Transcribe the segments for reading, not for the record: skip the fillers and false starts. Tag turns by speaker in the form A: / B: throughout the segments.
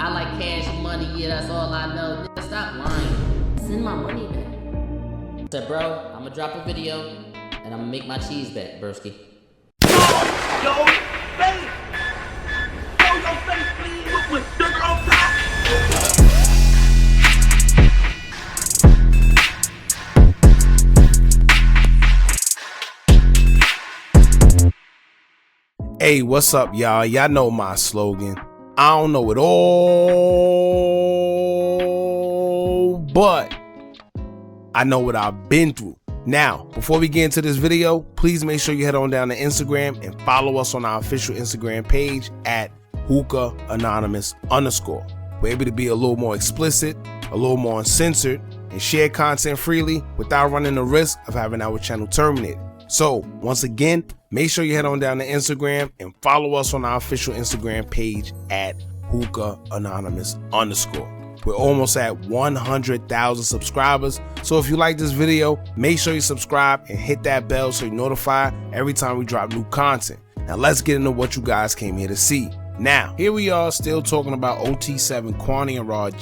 A: I like cash money, yeah, that's all I know. Nigga, stop lying. Send my money back. I said, bro, I'ma drop a video and I'ma make my cheese back, broski.
B: Yo, face! Yo, your face, please, with sugar on top!
C: Hey, what's up, y'all? Y'all know my slogan. I don't know it all, but I know what I've been through. Now, before we get into this video, please make sure you head on down to Instagram and follow us on our official Instagram page at Hookah Anonymous _. We're able to be a little more explicit, a little more uncensored, and share content freely without running the risk of having our channel terminated. So, once again, make sure you head on down to Instagram and follow us on our official Instagram page at Hookah Anonymous _. We're almost at 100,000 subscribers. So if you like this video, make sure you subscribe and hit that bell so you're notified every time we drop new content. Now let's get into what you guys came here to see. Now, here we are still talking about Ot7 Quany and Raud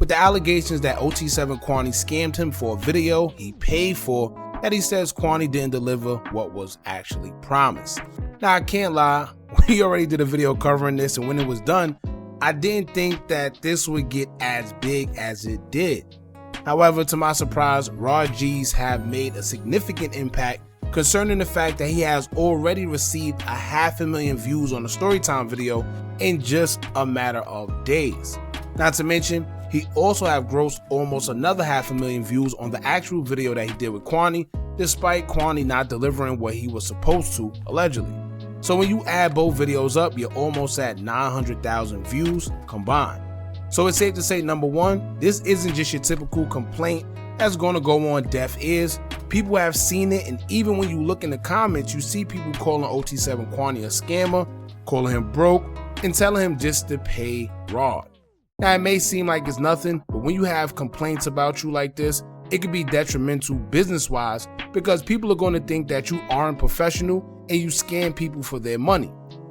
C: with the allegations that Ot7 Quany scammed him for a video he paid for that he says Quany didn't deliver what was actually promised. Now I can't lie, we already did a video covering this, and when it was done, I didn't think that this would get as big as it did. However, to my surprise, Raud have made a significant impact concerning the fact that he has already received 500,000 views on the Storytime video in just a matter of days. Not to mention, he also have grossed almost another 500,000 views on the actual video that he did with Quany, despite Quany not delivering what he was supposed to, allegedly. So when you add both videos up, you're almost at 900,000 views combined. So it's safe to say, number one, this isn't just your typical complaint that's going to go on deaf ears. People have seen it, and even when you look in the comments, you see people calling Ot7 Quany a scammer, calling him broke, and telling him just to pay Raud. Now, it may seem like it's nothing, but when you have complaints about you like this, it could be detrimental business-wise because people are going to think that you aren't professional and you scam people for their money,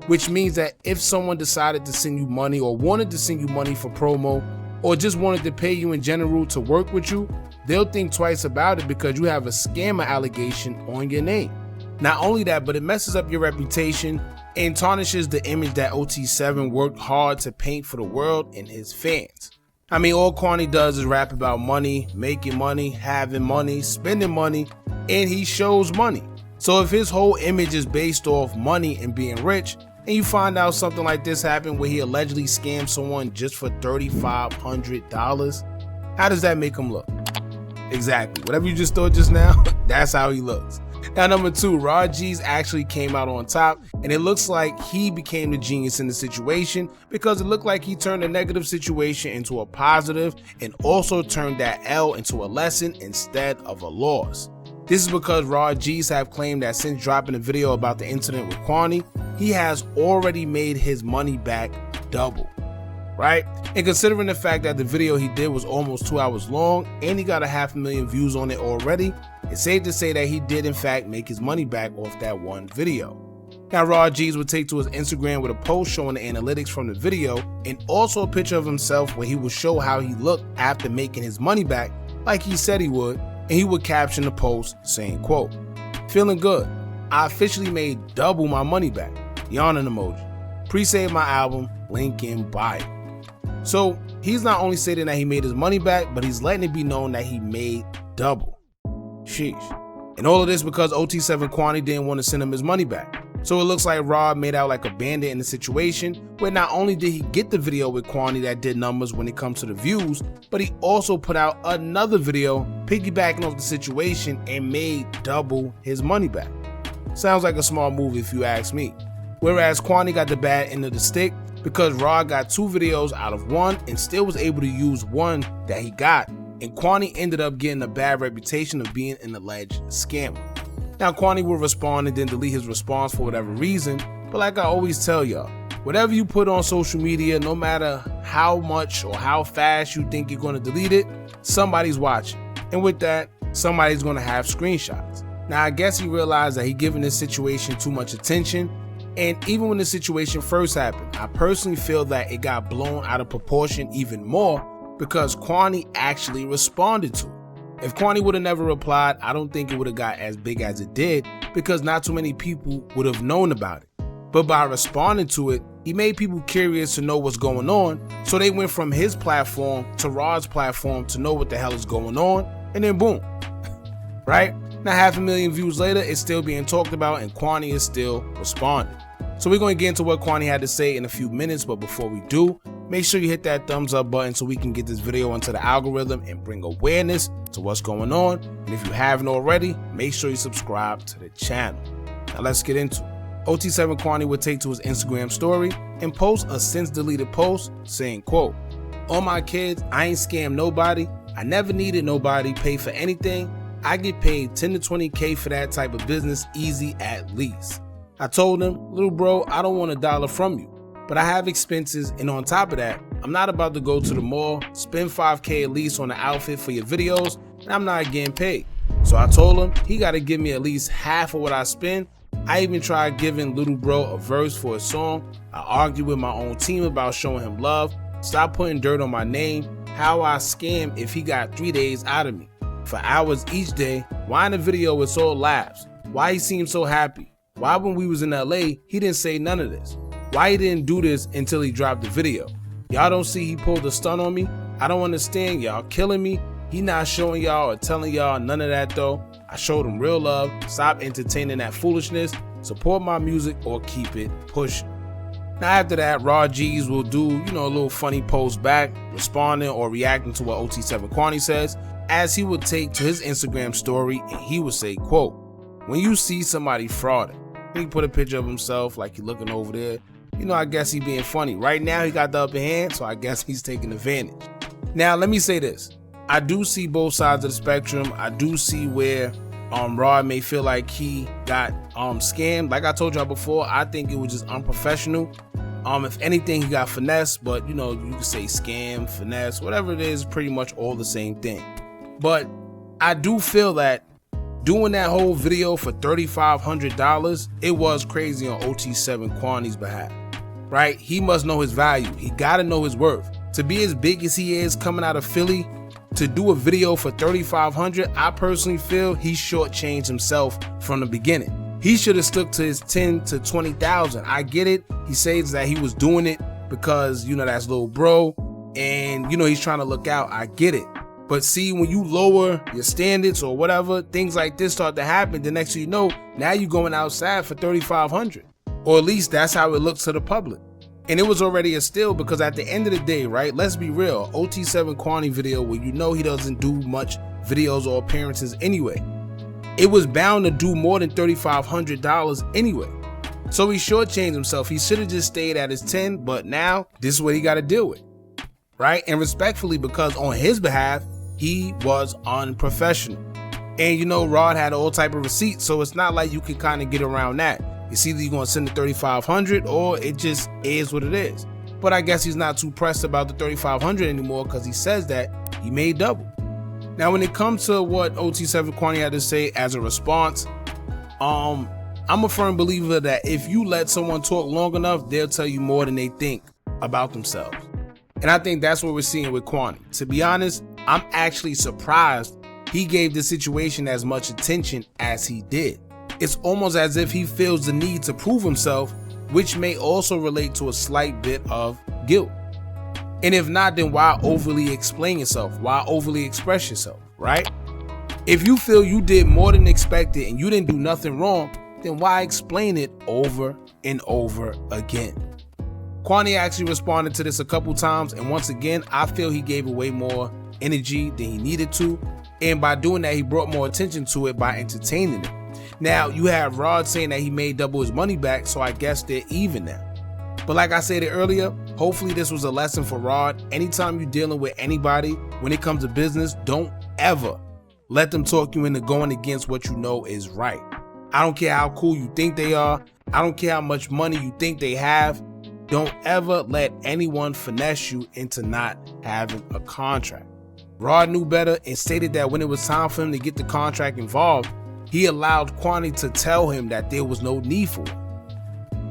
C: which means that if someone decided to send you money or wanted to send you money for promo or just wanted to pay you in general to work with you, they'll think twice about it because you have a scammer allegation on your name. Not only that, but it messes up your reputation and tarnishes the image that Ot7 worked hard to paint for the world and his fans. I mean, all Quany does is rap about money, making money, having money, spending money, and he shows money. So if his whole image is based off money and being rich, and you find out something like this happened where he allegedly scammed someone just for $3,500, how does that make him look? Exactly. Whatever you just thought just now, that's how he looks. Now, number two, Raud actually came out on top, and it looks like he became the genius in the situation because it looked like he turned a negative situation into a positive and also turned that L into a lesson instead of a loss. This is because Raud have claimed that since dropping a video about the incident with Quany, he has already made his money back double. Right? And considering the fact that the video he did was almost 2 hours long and he got 500,000 views on it already, it's safe to say that he did in fact make his money back off that one video. Now, Raud would take to his Instagram with a post showing the analytics from the video and also a picture of himself where he would show how he looked after making his money back like he said he would, and he would caption the post saying, quote, "Feeling good. I officially made double my money back. Yawning emoji. Pre-save my album, link in bio." So he's not only stating that he made his money back, but he's letting it be known that he made double. Sheesh. And all of this because Ot7 Quany didn't want to send him his money back. So it looks like Raud made out like a bandit in the situation where not only did he get the video with Quany that did numbers when it comes to the views, but he also put out another video piggybacking off the situation and made double his money back. Sounds like a smart move if you ask me. Whereas Quany got the bad end of the stick because Raud got 2 videos out of 1 and still was able to use one that he got, and Quany ended up getting a bad reputation of being an alleged scammer. Now, Quany will respond and then delete his response for whatever reason, but like I always tell y'all, whatever you put on social media, no matter how much or how fast you think you're going to delete it, somebody's watching, and with that, somebody's going to have screenshots. Now, I guess he realized that he giving this situation too much attention, And even when the situation first happened, I personally feel that it got blown out of proportion even more because Quany actually responded to it. If Quany would have never replied, I don't think it would have got as big as it did because not too many people would have known about it. But by responding to it, he made people curious to know what's going on, so they went from his platform to Raud's platform to know what the hell is going on, and then boom, right? Now 500,000 views later, it's still being talked about and Quany is still responding. So we're going to get into what Quany had to say in a few minutes, but before we do, make sure you hit that thumbs up button so we can get this video into the algorithm and bring awareness to what's going on. And if you haven't already, make sure you subscribe to the channel. Now let's get into it. Ot7 Quany would take to his Instagram story and post a since deleted post saying, quote, "All my kids, I ain't scammed nobody. I never needed nobody pay for anything. I get paid 10 to 20K for that type of business easy at least. I told him, little bro, I don't want $1 from you, but I have expenses, and on top of that, I'm not about to go to the mall, spend 5K at least on an outfit for your videos, and I'm not getting paid. So I told him he got to give me at least half of what I spend. I even tried giving little bro a verse for a song. I argued with my own team about showing him love, stop putting dirt on my name, how I scam if he got 3 days out of me. For hours each day, why in the video it's all laughs? Why he seemed so happy? Why when we was in LA, he didn't say none of this? Why he didn't do this until he dropped the video? Y'all don't see he pulled a stunt on me? I don't understand, y'all killing me. He not showing y'all or telling y'all none of that though. I showed him real love. Stop entertaining that foolishness. Support my music or keep it pushing." Now after that, Raud G's will do, a little funny post back, responding or reacting to what Ot7 Quany says, as he would take to his Instagram story and he would say, quote, "When you see somebody frauding," he put a picture of himself like he looking over there. I guess he being funny. Right now he got the upper hand, so I guess he's taking advantage. Now let me say this. I do see both sides of the spectrum. I do see where Raud may feel like he got scammed. Like I told y'all before, I think it was just unprofessional. If anything, he got finesse, but you can say scam, finesse, whatever it is, pretty much all the same thing. But I do feel that doing that whole video for $3,500, it was crazy on Ot7 Quany's behalf, right? He must know his value. He gotta know his worth. To be as big as he is coming out of Philly, to do a video for $3,500, I personally feel he shortchanged himself from the beginning. He should have stuck to his 10 to 20,000. I get it. He says that he was doing it because, that's little bro, and he's trying to look out. I get it. But see, when you lower your standards or whatever, things like this start to happen. The next thing you know, now you're going outside for $3,500, or at least that's how it looks to the public. And it was already a steal because at the end of the day, right, let's be real, Ot7 Quany video where he doesn't do much videos or appearances anyway. It was bound to do more than $3,500 anyway. So he shortchanged himself. He should have just stayed at his 10, but now this is what he got to deal with, right? And respectfully, because on his behalf, he was unprofessional. And Raud had all type of receipts, so it's not like you can kind of get around that. It's either you're going to send the $3,500 or it just is what it is. But I guess he's not too pressed about the $3,500 anymore because he says that he made double. Now, when it comes to what Ot7 Quany had to say as a response, I'm a firm believer that if you let someone talk long enough, they'll tell you more than they think about themselves. And I think that's what we're seeing with Quany. To be honest, I'm actually surprised he gave the situation as much attention as he did. It's almost as if he feels the need to prove himself, which may also relate to a slight bit of guilt. And if not, then why overly explain yourself? Why overly express yourself, right? If you feel you did more than expected and you didn't do nothing wrong, then why explain it over and over again? Quany actually responded to this a couple times, and once again, I feel he gave away more energy than he needed to, and by doing that, he brought more attention to it by entertaining it. Now, you have Raud saying that he made double his money back, so I guess they're even now. But like I said earlier, hopefully this was a lesson for Raud. Anytime you're dealing with anybody, when it comes to business, don't ever let them talk you into going against what you know is right. I don't care how cool you think they are. I don't care how much money you think they have. Don't ever let anyone finesse you into not having a contract. Raud knew better and stated that when it was time for him to get the contract involved, he allowed Quany to tell him that there was no need for it.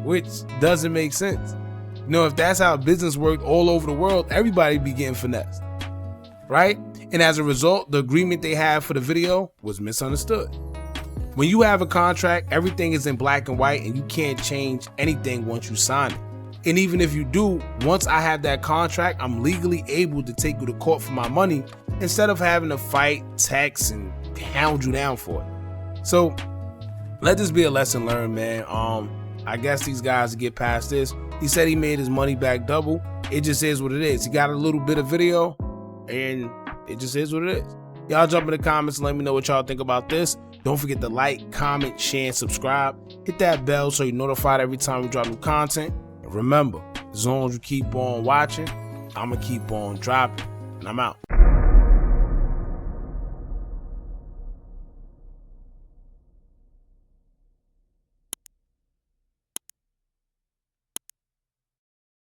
C: which doesn't make sense. You know, if that's how business worked all over the world, everybody be getting finessed, right? And as a result, the agreement they had for the video was misunderstood. When you have a contract, everything is in black and white and you can't change anything once you sign it. And even if you do, once I have that contract, I'm legally able to take you to court for my money instead of having to fight, text, and hound you down for it. So let this be a lesson learned, man. I guess these guys get past this. He said he made his money back double. It just is what it is. He got a little bit of video and it just is what it is. Y'all jump in the comments and let me know what y'all think about this. Don't forget to like, comment, share, and subscribe. Hit that bell so you're notified every time we drop new content. And remember, as long as you keep on watching, I'm going to keep on dropping. And I'm out.